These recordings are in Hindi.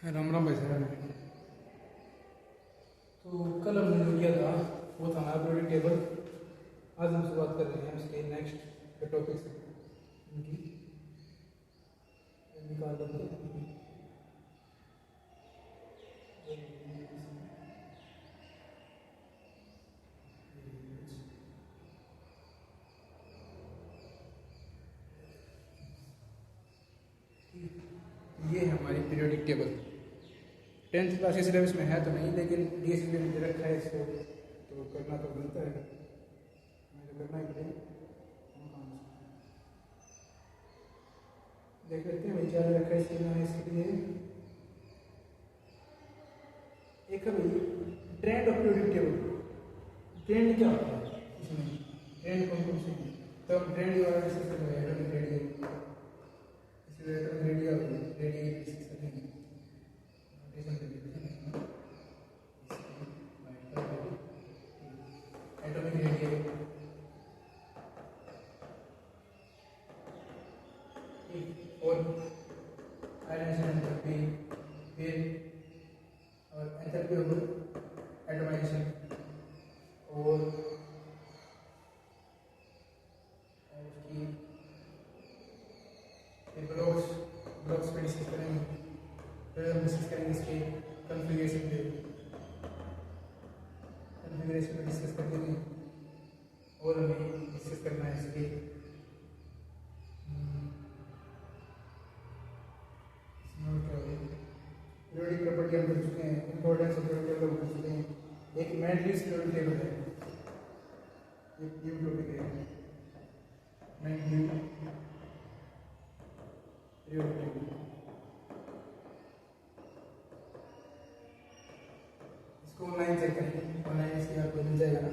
राम राम भाई साहब। तो कल हमने जो किया था वो था हमारा पीरियोडिक टेबल। आज हम शुरुआत कर रहे हैं उसके नेक्स्ट टॉपिक से। इनकी निकाल लेते हैं। ये है हमारी पीरियोडिक टेबल। 10th क्लास के सिलेबस में है तो नहीं, लेकिन डीएससी में दे रखा है इसको, तो करना तो बनता है, हमें तो करना ही पड़ेगा। देख लेते हैं भाई क्या रखा है इसके में। इसके लिए एक है भाई trend of periodic table. Trend क्या होता है इसमें, ट्रेंड कौन कौन से हैं, तो हम ट्रेंड के बारे में डिस्कस करेंगे। एटॉमिक रेडियस, इसलिए एटॉमिक रेडियस डिस्कस करेंगे। एटॉमिक रेडियस और आयनाइजेशन एंथैल्पी, फिर और एंथैल्पी ऑफ एटमाइजेशन और उसकी फिर ब्लॉक्स पे डिस्कस करेंगे। फिर हम डिस्कस करेंगे इसके कॉन्फ़िगरेशन पे डिस्कस कर देंगे। और हमें डिस्कस करना है इसके पीरियोडिक प्रॉपर्टी हम कर चुके हैं, इंपॉर्टेंस ऑफ पीरियोडिक टेबल हम कर चुके हैं। एक मैट्रिक्स पीरियोडिक टेबल है, एक न्यू टॉपिक है, न्यू पीरियोडिक टेबल। इसको ऑनलाइन चेक करेंगे, ऑनलाइन इसके आपको मिल जाएगा ना,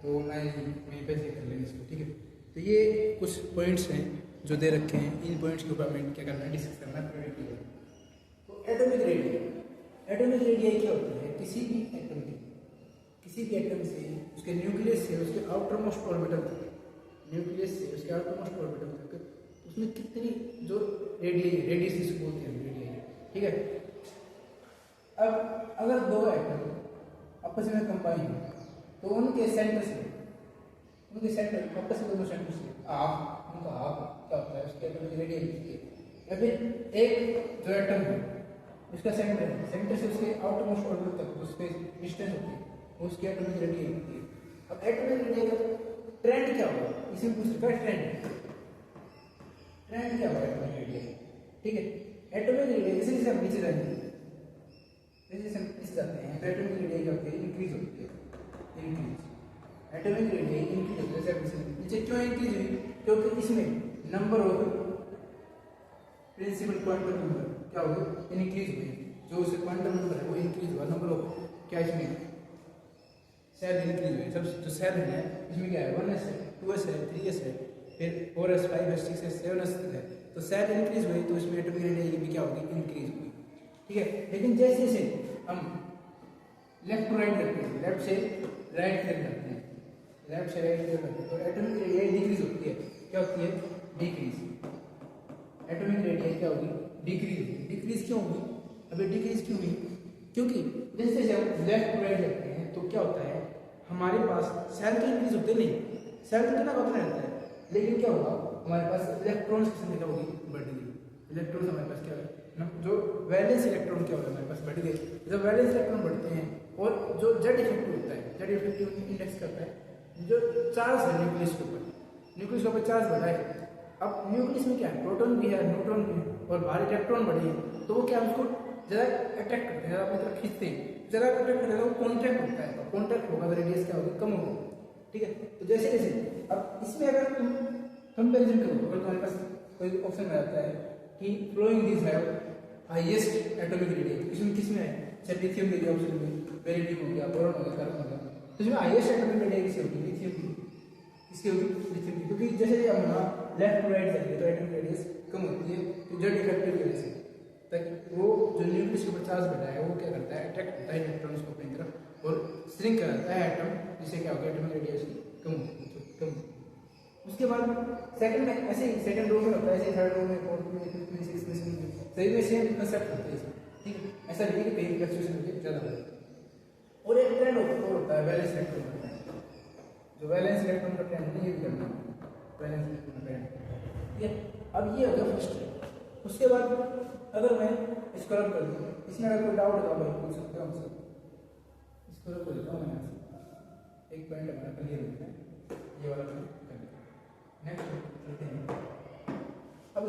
तो ऑनलाइन वहीं पे चेक कर लेंगे इसको, ठीक है। तो ये कुछ पॉइंट्स हैं जो दे रखे हैं, इन पॉइंट्स के ऊपर हमें क्या करना है, डिस्कस करना है पीरियोडिक टेबल। तो एटॉमिक रेडियस क्या होती है, किसी भी एटम से उसके न्यूक्लियस से उसके आउटरमोस्ट ऑर्बिटल तक, न्यूक्लियस से उसके आउटरमोस्ट ऑर्बिटल तक उसमें कितनी जो रेडियस जिसको बोलते हैं रेडियस, ठीक है। अब अगर दो एटम आपस में कंबाइन हो तो उनके सेंटर आपस में दोनों सेंटर से उनका हाफ क्या होता है, उसके एटॉमिक रेडियस होती है। या फिर एक जो एटम है उसका सेंटर से उसके आउटरमोस्ट ऑर्बिटल तक उसके डिस्टेंस होती है, उसकी एटॉमिक रेडियस होती है। अब एटॉमिक रेडियस का ट्रेंड क्या होगा, इसी में पूछ रखा है ट्रेंड क्या होगा एटॉमिक रेडियस, ठीक है। एटॉमिक रेडियस जैसे हम नीचे जाएंगे, जैसे हम इस जाते हैं तो एटॉमिक रेडियस क्या होती है, इंक्रीज होती है, एटॉमिक रेडियस इंक्रीज होती है। जैसे नीचे क्यों इंक्रीज हुई, क्योंकि इसमें number of principal quantum number क्या होगा, इंक्रीज हुए। जो उसे क्वांटम नंबर है वो इंक्रीज हुआ, नंबर ऑफ क्या इसमें सेल इंक्रीज हुए। सब जो सेल है इसमें क्या है, 1s है, 2s है, 3s है, फिर 4s, 5s, 6s, 7s है, तो सेल इंक्रीज हुए तो इसमें एटॉमिक रेडियस भी क्या होगी, इंक्रीज होगी, ठीक है। लेकिन जैसे जैसे हम लेफ्ट टू राइट करते हैं, लेफ्ट से राइट की तरफ जाते हैं, लेफ्ट से राइट की तरफ जाते हैं, तो एटॉमिक रेडियस डिक्रीज होती है, क्या होती है, डिक्रीज। एटॉमिक रेडियस क्या होगी, डिक्रीज क्यों होगी। अभी डिक्रीज क्यों हुई, क्योंकि जैसे जैसे हम लेफ्ट टू राइट करते हैं तो क्या होता है, हमारे पास सेल तो इंक्रीज होते नहीं, सेल तो कितना होता रहता है, लेकिन क्या होगा, हमारे पास इलेक्ट्रॉन्स की संख्या होगी बढ़ेगी। इलेक्ट्रॉन हमारे पास क्या है, जो वैलेंस इलेक्ट्रॉन क्या होगा हमारे पास बढ़ गए। जब वैलेंस इलेक्ट्रॉन बढ़ते हैं और जो जेड इफेक्टिव होता है, जेड इफेक्टिव इंडेक्स करता है जो चार्ज है न्यूक्लियस के ऊपर चार्ज बढ़ा है। अब न्यूक्लियस में क्या है, प्रोटॉन भी है, न्यूट्रॉन भी है, और बाहर इलेक्ट्रॉन बढ़े हैं, तो वो क्या उसको ज़्यादा अट्रैक्ट करते हैं, ज़्यादा अपनी तरफ खींचते हैं, ज़्यादा अट्रैक्ट करते हैं, वो कॉन्ट्रैक्ट होता है, तो कॉन्ट्रैक्ट होगा तो रेडियस क्या होगी, कम होगी, ठीक है। तो जैसे जैसे अब इसमें अगर तुम कंपेरिजन करो, अगर तुम्हारे पास कोई ऑप्शन में आता है कि following this have highest atomic radius, इसमें किसमें है, चाहे लिथियम दे दिया ऑप्शन में, बेरिलियम हो गया, बोरॉन हो गया, कार्बन हो गया, तो इसमें हाईएस्ट एटॉमिक रेडियस किसकी होगी, लिथियम की, किसकी होगी, लिथियम की। क्योंकि जैसे हम ना लेफ्ट टू राइट जाएंगे तो एटॉमिक रेडियस कम होती है, तो जेड इफेक्टिव की वजह से, ताकि वो जो न्यूक्लियस के ऊपर चार्ज बढ़ा है वो क्या करता है, अट्रैक्ट करता है इलेक्ट्रॉन्स को अपनी तरफ और श्रिंक कराता है एटम, जिससे क्या होगा, एटॉमिक रेडियस कम होगी। उसके बाद सेकंड में ऐसे सेकंड रो में होता है, ऐसे थर्ड रो में, फोर्थ में, फिफ्थ में, सिक्स्थ में, सही में सेम कंसेप्ट होता है, ठीक है। ऐसा नहीं है कि कहीं फ्लक्चुएशन होती है ज़्यादा हो जाती है। और एक ट्रेंड होता है वैलेंस इलेक्ट्रॉन का ट्रेंड, जो वैलेंस इलेक्ट्रॉन का ट्रेंड है ये भी करना है, वैलेंस इलेक्ट्रॉन का ट्रेंड। ये अब ये हो गया फर्स्ट ट्रेंड। उसके बाद अगर मैं इसको रब कर दूँ, इसमें अगर कोई डाउट होगा भाई पूछ सकते हो हमसे, इसको रब कर देता हूँ मैं यहाँ एक पॉइंट हमारा क्लियर होता है, ये वाला नेक्स्ट चलते हैं। अब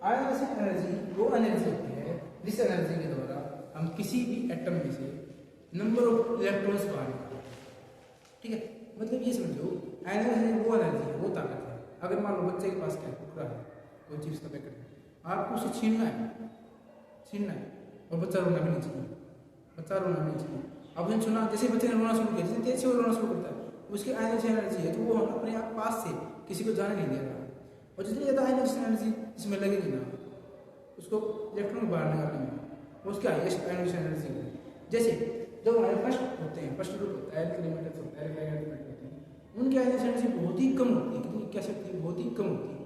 आयनाइजेशन एनर्जी वो एनर्जी होती है जिस एनर्जी के द्वारा हम किसी भी एटम में से नंबर ऑफ इलेक्ट्रॉन्स बाहर निकालते हैं। ठीक है, मतलब ये समझो आयनाइजेशन वो एनर्जी है, वो ताकत है। अगर मान लो बच्चे के पास क्या टुकड़ा है, कोई चिप्स का पैकेट है, आपको उसे छीनना है और बच्चा रोना भी नहीं चाहिए, बच्चा रोना भी नहीं चाहिए। अब उसने सुना, जैसे बच्चे ने रोना शुरू किया, जैसे तेज से वो रोना शुरू करता है, उसकी आयनाइजेशन एनर्जी है तो वो अपने आप पास से किसी को जाने नहीं दे रहा। और जितनी ज़्यादा आयनाइजेशन एनर्जी इसमें लगेगी ना उसको इलेक्ट्रॉन बाहर निकालने में, वो उसकी हाईएस्ट आयनाइजेशन एनर्जी है। जैसे जब हमारे फर्स्ट होते हैं, फर्स्ट ग्रुप होता है, एल्काइल मेटल्स होता है, एल्काइल होते हैं, उनकी आयनाइजेशन एनर्जी बहुत ही कम होती है। कितनी क्या शक्ति बहुत ही कम होती है।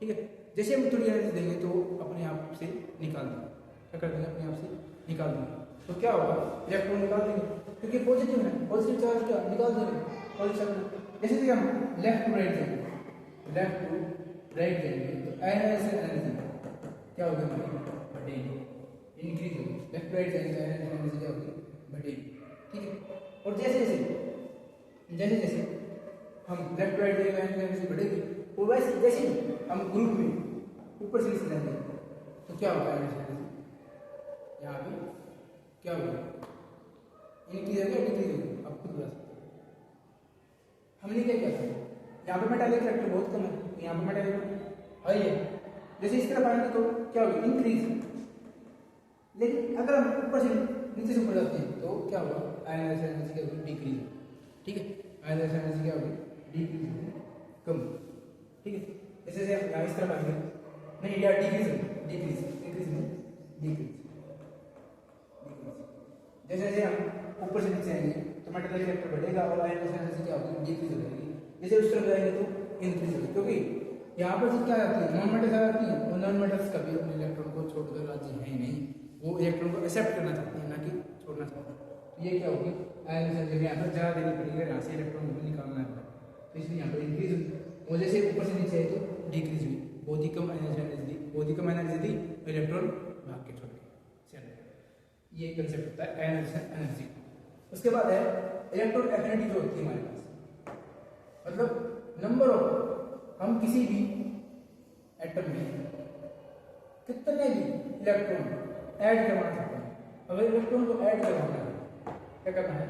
ठीक है, जैसे हम थोड़ी एनर्जी देंगे तो अपने आप से निकाल देंगे, क्या कर देंगे, अपने आप से निकाल देंगे। तो क्या होगा, इलेक्ट्रॉन निकाल देंगे क्योंकि पॉजिटिव है, पॉजिटिव चार्ज क्या निकाल देंगे, पॉजिटिव चार्ज। जैसे कि हम लेफ्ट टू राइट देंगे, लेफ्ट टू राइट देंगे तो आयनाइजेशन एनर्जी क्या होगी हमारी, बढ़ेगी, इंक्रीज होगी। लेफ्ट टू राइट देंगे तो आयनाइजेशन एनर्जी क्या होगी, बढ़ेगी। ठीक है, और जैसे जैसे हम लेफ्ट टू राइट देंगे आयनाइजेशन एनर्जी बढ़ेगी, और वैसे जैसे हम ग्रुप में ऊपर से नीचे जाएंगे तो क्या होगा, आयनाइजेशन एनर्जी यहाँ पे क्या होगा, इंक्रीज होगा डिक्रीज होगा, आप खुद बता सकते हो। हमने क्या किया था, यहाँ पे मेटालिक फैक्टर बहुत कम है, यहाँ पे मेटालिक हाई है, जैसे इस तरफ आएंगे तो क्या होगा, इंक्रीज। लेकिन अगर हम ऊपर से नीचे से ऊपर जाते हैं तो क्या होगा, आयनाइजेशन एनर्जी क्या होगी, डिक्रीज। ठीक है, आयनाइजेशन एनर्जी क्या होगी, डिक्रीज होगी, कम। ठीक है, जैसे हम यहाँ इस तरफ आएंगे, नहीं यार डिक्रीज डिक्रीज इंक्रीज नहीं डिक्रीज। जैसे जैसे हम ऊपर से नीचे आएंगे तो मेटालिक फैक्टर बढ़ेगा और आयनाइजेशन एनर्जी क्या होगी, डिक्रीज हो जाएगी। जैसे उस तरफ जाएंगे तो इंक्रीज होगी, क्योंकि यहाँ पर चीज क्या आती है, नॉन मेटल्स आ जाती है, और नॉन मेटल्स कभी अपने इलेक्ट्रॉन को छोड़कर राजी है ही नहीं, वो इलेक्ट्रॉन को एक्सेप्ट करना चाहते हैं, ना कि छोड़ना चाहते हैं। तो ये क्या होगी, आयनाइजेशन एनर्जी यहाँ पर ज़्यादा देनी पड़ेगी, यहाँ से इलेक्ट्रॉन को निकालना है, तो इसलिए यहाँ पर इंक्रीज हुई, और जैसे ऊपर से नीचे आए तो डिक्रीज हुई, बहुत ही कम आयनाइजेशन एनर्जी दी, बहुत ही कम एनर्जी दी, इलेक्ट्रॉन भाग के छोड़ गए। ये कंसेप्ट होता है आयनाइजेशन एनर्जी। उसके बाद है इलेक्ट्रॉन एफिनिटी जो होती है हमारे पास, मतलब नंबर ऑफ, हम किसी भी एटम में कितने भी इलेक्ट्रॉन ऐड करवाना चाहते हैं। अगर इलेक्ट्रॉन को ऐड करवाना है क्या करना है,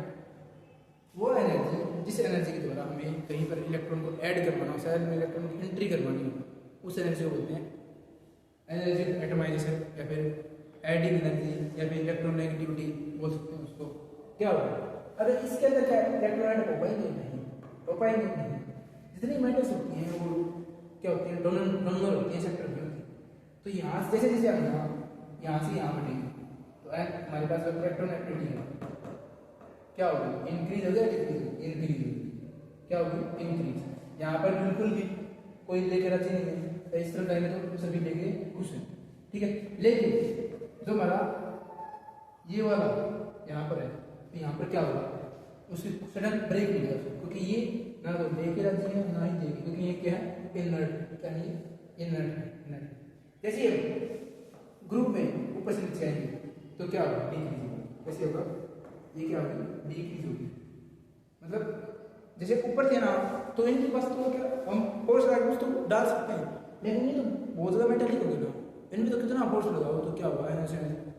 वो एनर्जी जिस एनर्जी के द्वारा हमें कहीं पर इलेक्ट्रॉन को ऐड करवाना हो, सेल में इलेक्ट्रॉन की एंट्री करवानी हो, उस एनर्जी को बोलते हैं एनर्जी एटमाइजेशन, या फिर एडिंग एनर्जी, या फिर इलेक्ट्रॉन नेगेटिविटी बोल सकते हैं उसको। क्या होगा, अगर इसके अंदर क्या इलेक्ट्रॉन ऐड हो पाएंगे नहीं, जितनी मेटल्स होती हैं वो क्या होती है, डोनर होती है, सेक्टर होती है। तो यहाँ से जैसे हम यहाँ से यहाँ बढ़ेंगे तो हमारे पास इलेक्ट्रॉन एक्टिविटी है, क्या होगी, इंक्रीज हो गया, डिक्रीज इंक्रीज होगी, क्या होगी, इंक्रीज। यहाँ पर बिल्कुल भी कोई लेके राजी नहीं है, तो इस तरह करेंगे तो सभी लेके खुश हैं। ठीक है, लेकिन जो हमारा ये वाला यहाँ पर है तो यहाँ पर क्या होगा, उसकी सडन ब्रेक मिलेगा उसको, क्योंकि ये ना तो लेके राजी है ना ही देगी, क्योंकि ये क्या है, इनर्ट, क्या है, इनर्ट। जैसे ग्रुप में ऊपर से नीचे आएंगे तो क्या होगा, डिक्रीज होगा। कैसे होगा, ये क्या होगी, डिक्रीज होगी। मतलब जैसे ऊपर थे ना तो इनके पास तो क्या हम फोर्स लगा तो डाल सकते हैं, लेकिन ये तो बहुत ज़्यादा मेटालिक हो गया ना, इनमें तो कितना फोर्स लगाओ तो क्या होगा, एनर्जी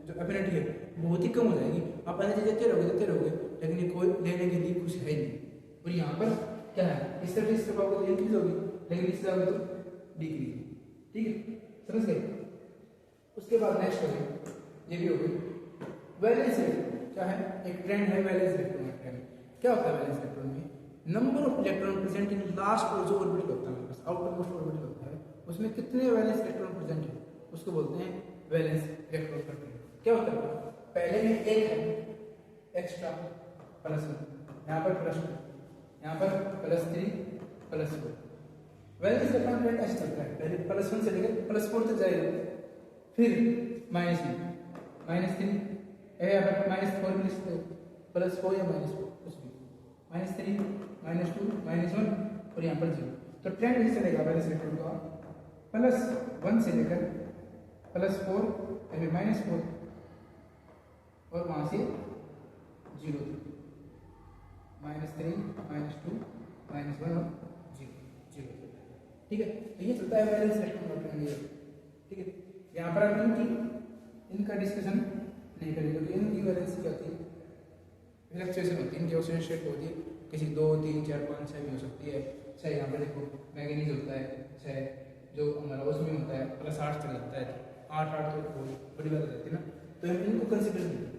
जो एफिनिटी है बहुत ही कम हो जाएगी। आप एनर्जी देते रहोगे, लेकिन ये कोई लेने के लिए कुछ है नहीं। और यहाँ पर क्या है, इस तरह से तो इंक्रीज होगी, लेकिन इस तरह तो डिक्रीज। ठीक है, समझ गए। उसके बाद नेक्स्ट हो गई, ये भी हो गई वैलेंस इलेक्ट्रॉन। क्या है, एक ट्रेंड है वैलेंस इलेक्ट्रॉन का ट्रेंड। क्या होता है वैलेंस इलेक्ट्रॉन में, number of electron present in last और जो ऑर्बिटल होता है, आउटर मोस्ट ऑर्बिटल होता है, उसमें कितने वैलेंस इलेक्ट्रॉन प्रेजेंट है, उसको बोलते हैं वैलेंस इलेक्ट्रॉन का ट्रेंड। क्या होता है, पहले में एक है एक्स्ट्रा +1, यहाँ पर +2, यहाँ पर +3 +4। वैलेंस इलेक्ट्रॉन ट्रेंड ऐसे चलता है, पहले +1 से लेकर +4 तक जाएगा, फिर minus three, minus four plus four या माइनस फोर कुछ भी, minus three, minus two, minus one और यहाँ पर जीरो। तो ट्रेंड ऐसे चलेगा बैलेंस इलेक्ट्रॉन का, प्लस वन से लेकर प्लस फोर या फिर माइनस फोर और वहाँ से जीरो तक, minus three, minus two, minus one और जीरो। ठीक है, तो ये चलता है बैलेंस इलेक्ट्रॉन का ट्रेंड। ठीक है, यहाँ पर आप इनका डिस्कशन नहीं करेंगे क्योंकि इनकी वैलेंसी क्या होती है, फ्लक्चुएशन होती है, इनकी ऑसिलेशन होती है, किसी 2, 3, 4, 5, 6 भी हो सकती है। चाहे यहाँ पर देखो मैग्नीज होता है, चाहे जो हमारा उसमें होता है प्लस 8 तक लगता है, 8 तो बड़ी बात हो जाती है ना, तो हम इनको कंसिडर नहीं करते।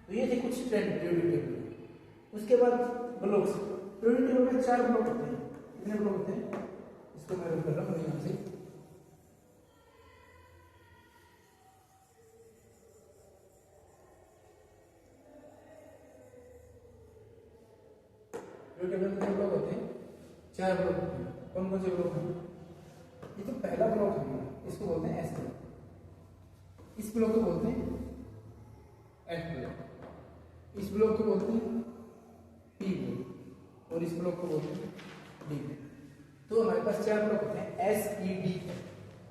तो ये थे कुछ ट्रेंड पीरियोडिक टेबल। उसके बाद ब्लॉक्स, पीरियोडिक टेबल में 4 ब्लॉक होते हैं। कितने ब्लॉक होते हैं, इसको मैं रख कर रहा हूँ यहाँ से, कितने ब्लॉक होते हैं, 4 ब्लॉक होते हैं। कौन कौन से ब्लॉक हैं, ये तो पहला ब्लॉक है, इसको बोलते हैं एस ब्लॉक, इस ब्लॉक को बोलते हैं एफ ब्लॉक, इस ब्लॉक को बोलते हैं पी ब्लॉक और इस ब्लॉक को बोलते हैं डी ब्लॉक। तो हमारे पास 4 ब्लॉक होते हैं एस ई डी एफ।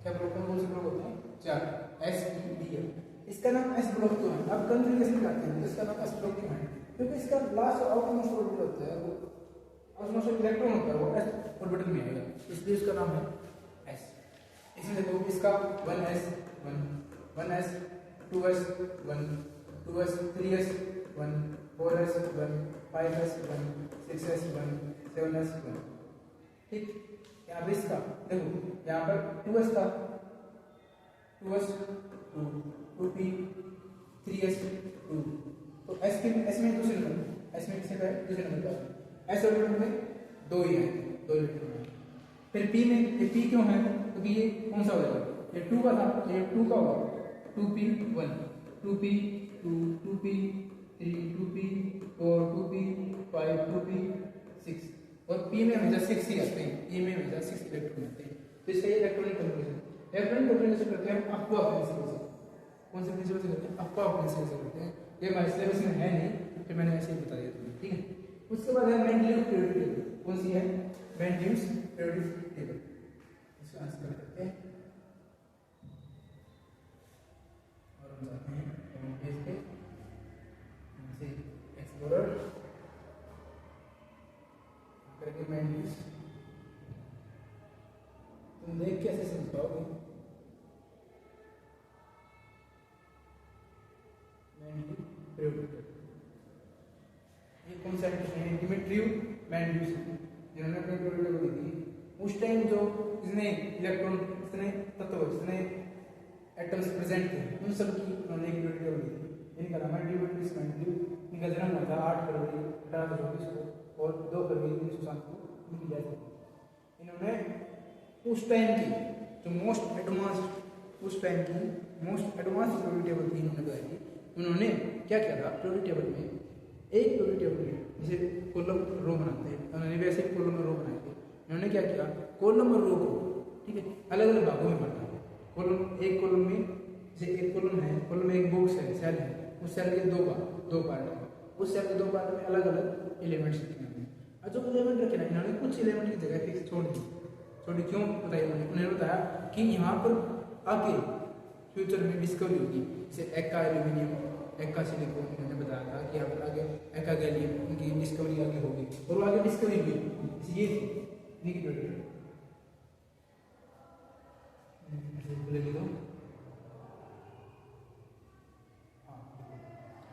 क्या ब्लॉक कौन से ब्लॉक होते हैं, 4, एस ई डी एफ। इसका नाम एस ब्लॉक क्यों है, आप कंफ्यूजन करते हैं, इसका नाम एस ब्लॉक क्यों है, क्योंकि इसका लास्ट आउटमोस्ट ऑर्बिटल होता है, वो आउटमोस्ट इलेक्ट्रॉन होता है, वो एस ऑर्बिटल में आएगा, इसलिए इसका नाम है एस। इसमें देखो इसका 1s 1, 1s 2s 1, 2s 3s 1, 4s 1, 5s 1, 6s 1, 7s 1। ठीक, यहाँ पे इसका देखो, यहाँ पर 2s था, 2s 2, 2p 3s 2, तो s में दूसरे नंबर, s में किसने का दूसरे नंबर का, s ऑर्बिटल में 2 ही है, 2 इलेक्ट्रॉन है। फिर p में, ये p क्यों है, क्योंकि ये कौन सा हो जाएगा, ये 2 का था, तो ये 2 का होगा, 2p 1, 2p 2, 2p 3, 2p 4, 2p 5, 2p 6, और p में हमेशा 6 ही आते हैं, p में हमेशा 6 इलेक्ट्रॉन आते हैं। तो इसका ये इलेक्ट्रॉनिक कन्फर्मेशन करते हैं हम अफवाह प्रिंसिपल से। कौन से प्रिंसिपल से करते हैं, अफवाह प्रिंसिपल से करते हैं। ये हमारे सिलेबस में है नहीं, फिर मैंने ऐसे ही बता दिया तुम्हें। ठीक है, उसके बाद है मेंडलीव पीरियोडिक टेबल। कौन सी है, मेंडलीव्स पीरियोडिक टेबल। इसका आंसर करते हैं और हम जाते हैं होम पेज पे, से एक्सप्लोरर करके मेंडलीव्स, तुम देख कैसे समझ पाओगे। मेंडलीव पीरियोडिक टेबल, ये कौन सा है, डिमिट्रिव मेंडलीव्स, जिन्होंने अपनी पीरियोडिक टेबल दी थी उस टाइम, जो जितने इलेक्ट्रॉन, जितने तत्व, जितने एटम्स प्रेजेंट थे, उन सब की उन्होंने एक पीरियोडिक टेबल दी थी। इनका नाम है डिमिट्रिव मेंडलीव। इनका जन्म हुआ था 8 फरवरी 1824 को और 2 फरवरी 1907 को इनकी डेथ हुई। इन्होंने उस टाइम की जो मोस्ट एडवांस्ड, उस टाइम की मोस्ट एडवांस पीरियोडिक टेबल थी, इन्होंने बताई थी। उन्होंने क्या किया था, पीरियोडिक टेबल में एक पीरियोडिक टेबल में जैसे कॉलम रो बनाते हैं, उन्होंने वैसे कॉलम रो बनाए थे। उन्होंने क्या किया, कॉलम और रो को, ठीक है, अलग अलग भागों में बांटा। कॉलम, एक कॉलम में जैसे एक कॉलम है, कॉलम में एक बॉक्स है, सेल है, उस सेल के 2 पार्ट है, उस सेल के 2 पार्ट में अलग अलग एलिमेंट्स रखे हैं। और जो एलिमेंट रखे ना, इन्होंने कुछ एलिमेंट की जगह फिक्स छोड़ दी। छोड़ी क्यों बताइए, उन्होंने बताया कि यहाँ पर आगे फ्यूचर में डिस्कवरी होगी, जैसे एक्का एल्यूमिनियम, एक्का सिलिकॉन, उन्होंने बताया था कि यहाँ पर आगे एक्का गैलियम, उनकी डिस्कवरी आगे होगी, और वो आगे डिस्कवरी हुई। ये लिख दो,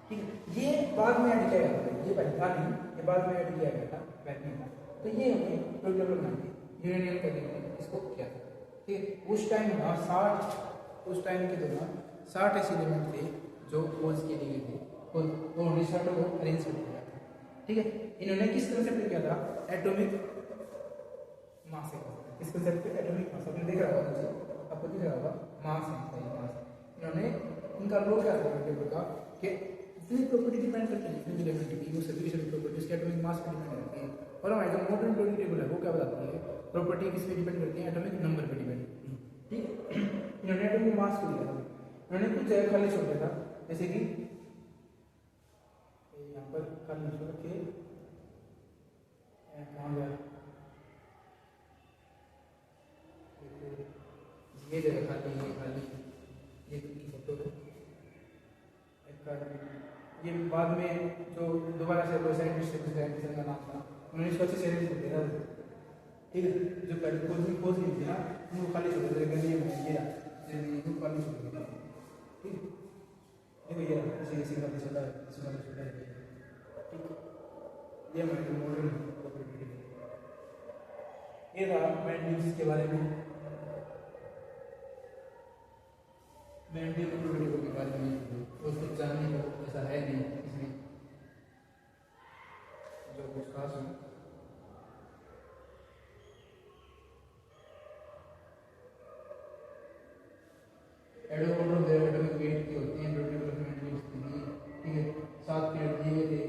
ठीक है। ये बाद में ऐड किया गया था, ये पहले था नहीं, ये बाद में ऐड किया गया था, पहले था। तो ये हमें प्रोग्राम बना के यूरेनियम का इसको किया था। ठीक है, उस टाइम 60, उस टाइम के दौरान 60 ऐसे एलिमेंट थे जो खोज के लिए थे, और रिसर्च को अरेंज कर दिया था। ठीक है, इन्होंने किस कंसेप्ट किया था, एटॉमिक मास है, इस कंसेप्ट पे एटॉमिक मास आपने देख रहा होगा, आपको दिख रहा होगा मास है, सही मास। इन्होंने उनका लो क्या था टेबल का कि जितनी प्रॉपर्टी डिपेंड करती है फ्यूज एलिमेंट की, वो सभी सभी प्रॉपर्टी उसके एटॉमिक मास पे डिपेंड करती है। और हमारी जो मॉडर्न पीरियोडिक टेबल है वो क्या बताती है, प्रॉपर्टी किस पे डिपेंड करती है, एटॉमिक नंबर पे डिपेंड करती है। ठीक है, इन्होंने एटॉमिक मास्क लिया था, उन्होंने कुछ जगह खाली छोड़ दिया था, जैसे कि यहाँ पर खाली छोड़ के कहाँ गया, ये जगह खाली, ये खाली, ये फोटो है ये बाद में जो दोबारा से कोई साइंटिस्ट का नाम था, उन्होंने इसको अच्छे से अरेंज कर दिया, ठीक है। जो पहले खोज नहीं थी ना, उनको खाली छोड़ दिया, ये खाली छोड़ दिया, ठीक है। देखो ये इसी इसी खाली छोटा है, इसी खाली छोटा है, ठीक। ये हमारे मॉडर्न प्रॉपर्टी है, ये रहा मैंडेलियन के बारे में, मैंडेलियन प्रॉपर्टी के बारे में उसको जानने को ऐसा है नहीं इसमें जो कुछ खास हो। एटॉमिक वेट की होती हैं डेवलपमेंट की स्थिति, ठीक है। 7 पीरियड दिए थे,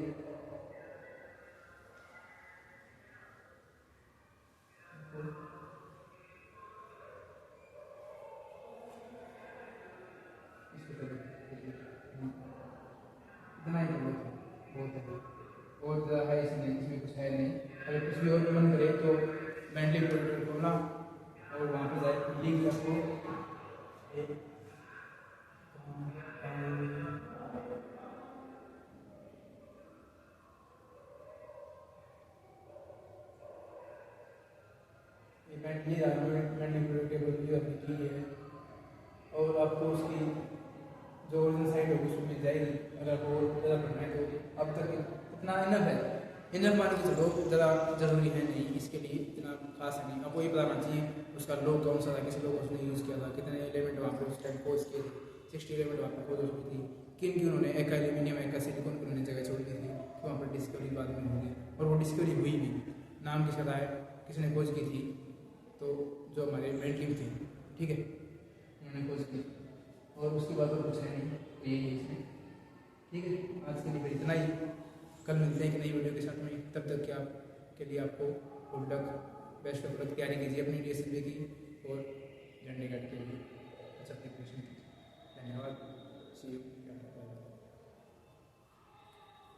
इतना ही बहुत है, बहुत ज़्यादा है इसमें कुछ है नहीं। अगर कुछ भी और भी मन करे तो मेंटली प्रोटेक्ट खोलना और वहाँ पे जाए, लिंक आपको मेंटली प्रोटेक्टेबल है, और आपको उसकी जो ओरिजिनल साइट होगी उसमें मिल जाएगी। अगर वो ज़्यादा पढ़ना है तो अब तक इतना इनफ है, इनफ मान के चलो, ज़्यादा जरूरी है नहीं, इसके लिए इतना खास है नहीं। आपको ये बताना चाहिए उसका लोग कौन सा था, किसी लोग उसने यूज़ किया था, कितने एलिमेंट वहाँ पर उस टाइम खोज किए थे, 60 एलिमेंट वहाँ पर खोज हुई थी, किन की उन्होंने एक एल्यूमिनियम एक सिलिकॉन की उन्होंने जगह छोड़ दी थी, तो वहाँ पर डिस्कवरी बाद में होगी, और वो डिस्कवरी हुई भी। नाम किसका था, किसने खोज की थी, तो जो हमारे मेंटली थे, ठीक है, उन्होंने खोज की, और उसकी बात और कुछ है नहीं, तो यही है इसमें, ठीक है। आज के लिए फिर इतना ही, कल मिलते हैं एक नई वीडियो के साथ में, तब तक के लिए आपको good luck, best of luck, तैयारी कीजिए अपनी DSLV की और झंडे गार्ड के लिए अच्छा प्रिपरेशन कीजिए। धन्यवाद, सी यू।